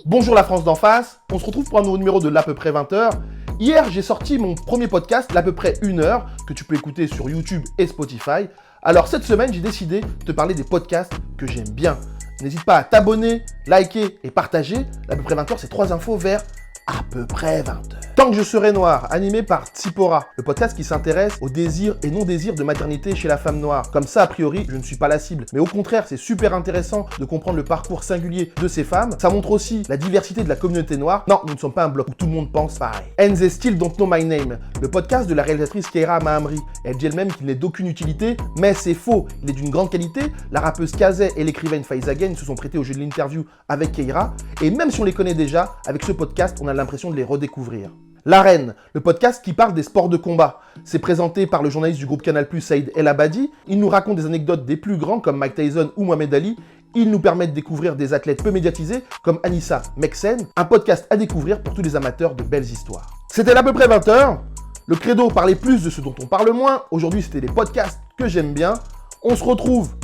Bonjour la France d'en face, on se retrouve pour un nouveau numéro de l'à peu près 20h. Hier, j'ai sorti mon premier podcast, l'à peu près 1 heure, que tu peux écouter sur YouTube et Spotify. Alors cette semaine, j'ai décidé de te parler des podcasts que j'aime bien. N'hésite pas à t'abonner, liker et partager. L'à peu près 20h, c'est 3 infos vers à peu près 20h. Tant que je serai noir, animé par Tsipora, le podcast qui s'intéresse au désir et non-désir de maternité chez la femme noire. Comme ça, a priori, je ne suis pas la cible. Mais au contraire, c'est super intéressant de comprendre le parcours singulier de ces femmes. Ça montre aussi la diversité de la communauté noire. Non, nous ne sommes pas un bloc où tout le monde pense pareil. And They Still Don't Know My Name, le podcast de la réalisatrice Keira Mahamri. Elle dit elle-même qu'il n'est d'aucune utilité, mais c'est faux. Il est d'une grande qualité. La rappeuse Kazay et l'écrivaine Faiza Gain se sont prêtés au jeu de l'interview avec Keira. Et même si on les connaît déjà, avec ce podcast, on a l'impression de les redécouvrir. L'Arène, le podcast qui parle des sports de combat. C'est présenté par le journaliste du groupe Canal+, Saïd El Abadi. Il nous raconte des anecdotes des plus grands comme Mike Tyson ou Mohamed Ali. Il nous permet de découvrir des athlètes peu médiatisés comme Anissa Meksen. Un podcast à découvrir pour tous les amateurs de belles histoires. C'était à peu près 20h. Le credo, parler plus de ce dont on parle moins. Aujourd'hui, c'était les podcasts que j'aime bien. On se retrouve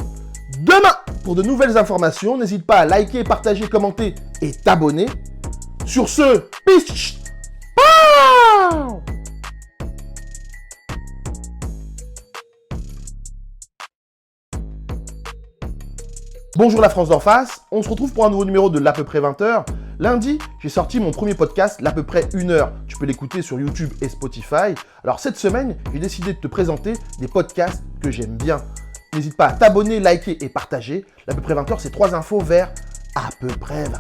demain pour de nouvelles informations. N'hésite pas à liker, partager, commenter et t'abonner. Sur ce, peace. Bonjour la France d'en face, on se retrouve pour un nouveau numéro de l'à peu près 20h. Lundi, j'ai sorti mon premier podcast, l'à peu près 1 heure. Tu peux l'écouter sur YouTube et Spotify. Alors cette semaine, j'ai décidé de te présenter des podcasts que j'aime bien. N'hésite pas à t'abonner, liker et partager. L'à peu près 20h, c'est 3 infos vers à peu près 20h.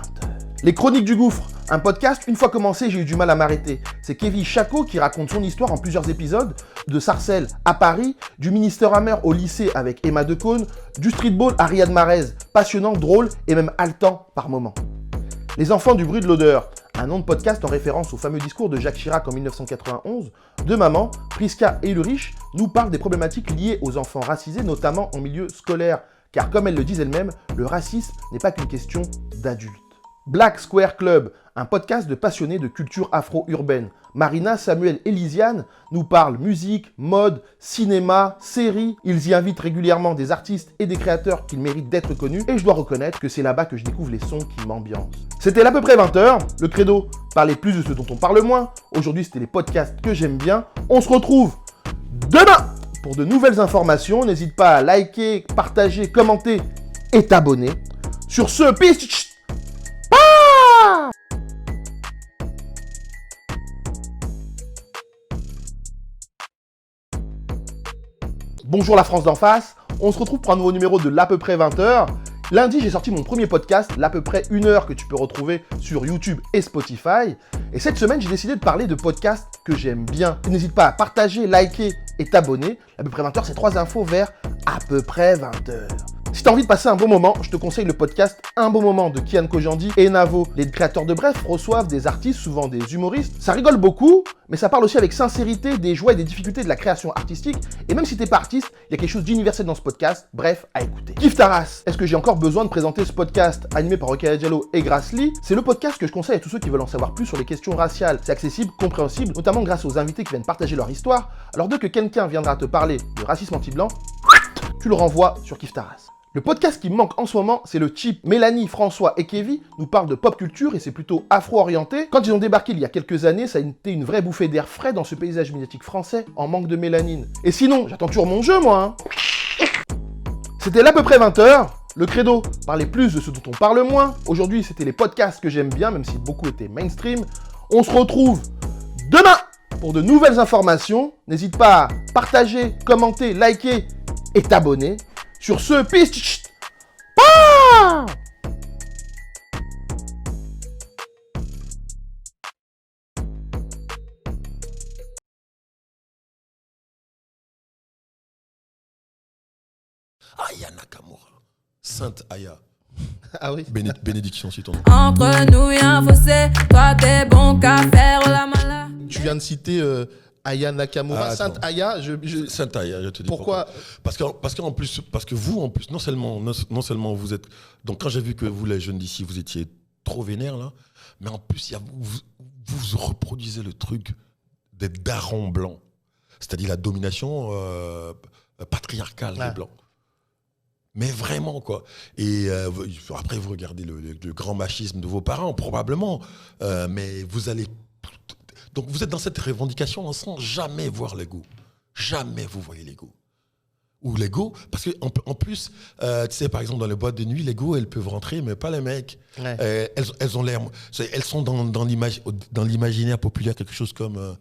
Les Chroniques du Gouffre, un podcast, une fois commencé, j'ai eu du mal à m'arrêter. C'est Kevin Chacot qui raconte son histoire en plusieurs épisodes, de Sarcelles à Paris, du ministère amer au lycée avec Emma Decaune, du streetball à Riyad Mahrez, passionnant, drôle et même haletant par moments. Les Enfants du bruit de l'odeur, un nom de podcast en référence au fameux discours de Jacques Chirac en 1991. Deux mamans, Priska et Ulrich, nous parlent des problématiques liées aux enfants racisés, notamment en milieu scolaire. Car comme elles le disent elles-mêmes, le racisme n'est pas qu'une question d'adultes. Black Square Club, un podcast de passionnés de culture afro-urbaine. Marina, Samuel et Lisiane nous parlent musique, mode, cinéma, séries. Ils y invitent régulièrement des artistes et des créateurs qui méritent d'être connus. Et je dois reconnaître que c'est là-bas que je découvre les sons qui m'ambiancent. C'était à peu près 20h. Le credo, parler plus de ce dont on parle moins. Aujourd'hui, c'était les podcasts que j'aime bien. On se retrouve demain pour de nouvelles informations. N'hésite pas à liker, partager, commenter et t'abonner. Sur ce, peace. Bonjour la France d'en face, on se retrouve pour un nouveau numéro de l'à peu près 20h. Lundi, j'ai sorti mon premier podcast, l'à peu près 1 heure, que tu peux retrouver sur YouTube et Spotify. Et cette semaine, j'ai décidé de parler de podcasts que j'aime bien. N'hésite pas à partager, liker et t'abonner. L'à peu près 20h, c'est 3 infos vers à peu près 20h. Si tu as envie de passer un bon moment, je te conseille le podcast Un bon moment de Kian Kojandi et Navo. Les créateurs de Bref reçoivent des artistes, souvent des humoristes. Ça rigole beaucoup, mais ça parle aussi avec sincérité des joies et des difficultés de la création artistique. Et même si t'es pas artiste, il y a quelque chose d'universel dans ce podcast. Bref, à écouter. Kif Taras, est-ce que j'ai encore besoin de présenter ce podcast animé par Rokhaya Diallo et Grassley? C'est le podcast que je conseille à tous ceux qui veulent en savoir plus sur les questions raciales. C'est accessible, compréhensible, notamment grâce aux invités qui viennent partager leur histoire. Alors dès que quelqu'un viendra te parler de racisme anti-blanc, tu le renvoies sur Kif Taras. Le podcast qui me manque en ce moment, c'est le Chip. Mélanie, François et Kevin nous parlent de pop culture et c'est plutôt afro-orienté. Quand ils ont débarqué il y a quelques années, ça a été une vraie bouffée d'air frais dans ce paysage médiatique français en manque de mélanine. Et sinon, j'attends toujours mon jeu, moi. C'était à peu près 20h. Le credo, parler plus de ce dont on parle moins. Aujourd'hui, c'était les podcasts que j'aime bien, même si beaucoup étaient mainstream. On se retrouve demain pour de nouvelles informations. N'hésite pas à partager, commenter, liker et t'abonner. Sur ce, peace. Aya Nakamura. Sainte Aya. Ah oui. Bénédiction si ton nom. Entre nous y'a un fossé, toi t'es bon qu'à faire la malade. Tu viens de citer Aya Nakamura. Ah, Sainte Aya, Sainte Aya, je te dis pourquoi. Parce que vous, en plus, non seulement vous êtes. Donc, quand j'ai vu que vous, les jeunes d'ici, vous étiez trop vénères, là, mais en plus, vous reproduisez le truc des darons blancs. C'est-à-dire la domination patriarcale des blancs. Mais vraiment, quoi. Et après, vous regardez le grand machisme de vos parents, probablement. Mais vous allez... Donc, vous êtes dans cette revendication sans jamais voir l'ego. Jamais vous voyez l'ego. Ou l'ego, parce qu'en plus, tu sais, par exemple, dans les boîtes de nuit, l'ego, elles peuvent rentrer, mais pas les mecs. Ouais. Elles ont l'air... Elles sont dans l'imaginaire populaire, quelque chose comme...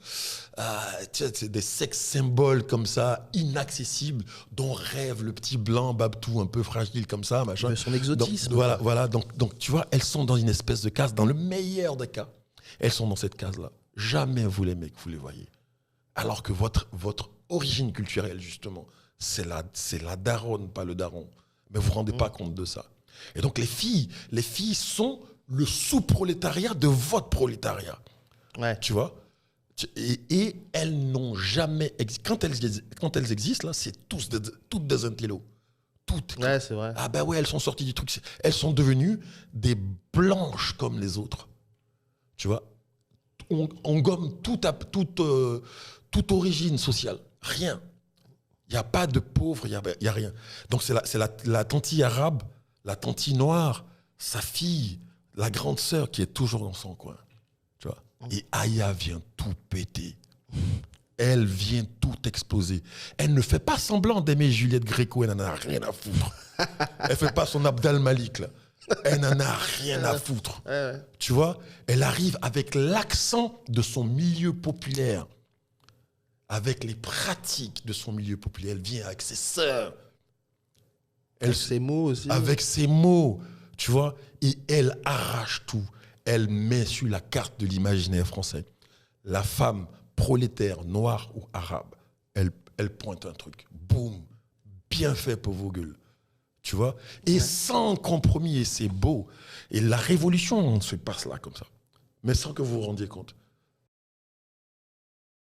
tu sais, c'est des sex symboles comme ça, inaccessibles, dont rêve le petit blanc, Babtou, un peu fragile comme ça, machin. Mais son exotisme. Donc, voilà. Donc, tu vois, elles sont dans une espèce de case, dans le meilleur des cas. Elles sont dans cette case-là. Jamais vous, les mecs, vous les voyez. Alors que votre origine culturelle, justement, c'est la daronne, pas le daron. Mais vous ne vous rendez pas compte de ça. Et donc, les filles sont le sous-prolétariat de votre prolétariat. Ouais. Tu vois ? Et elles n'ont jamais... Quand elles existent, là, c'est toutes des intellos. Toutes. Ouais, c'est vrai. Ah ben ouais, elles sont sorties du truc. Elles sont devenues des blanches comme les autres. Tu vois ? On gomme toute origine sociale. Rien. Il n'y a pas de pauvres, il n'y a rien. Donc c'est la tante arabe, la tante noire, sa fille, la grande sœur qui est toujours dans son coin. Tu vois. Et Aya vient tout péter. Elle vient tout exploser. Elle ne fait pas semblant d'aimer Juliette Gréco, elle n'en a rien à foutre. Elle ne fait pas son Abdel Malik, là. Elle n'en a rien à foutre. Tu vois, elle arrive avec l'accent de son milieu populaire, avec les pratiques de son milieu populaire. Elle vient avec ses sœurs. Avec ses mots aussi. Avec ses mots, tu vois, et elle arrache tout. Elle met sur la carte de l'imaginaire français. La femme prolétaire, noire ou arabe, elle pointe un truc. Boum, bien fait pour vos gueules. Tu vois, et sans compromis, et c'est beau. Et la révolution se passe là comme ça, mais sans que vous vous rendiez compte.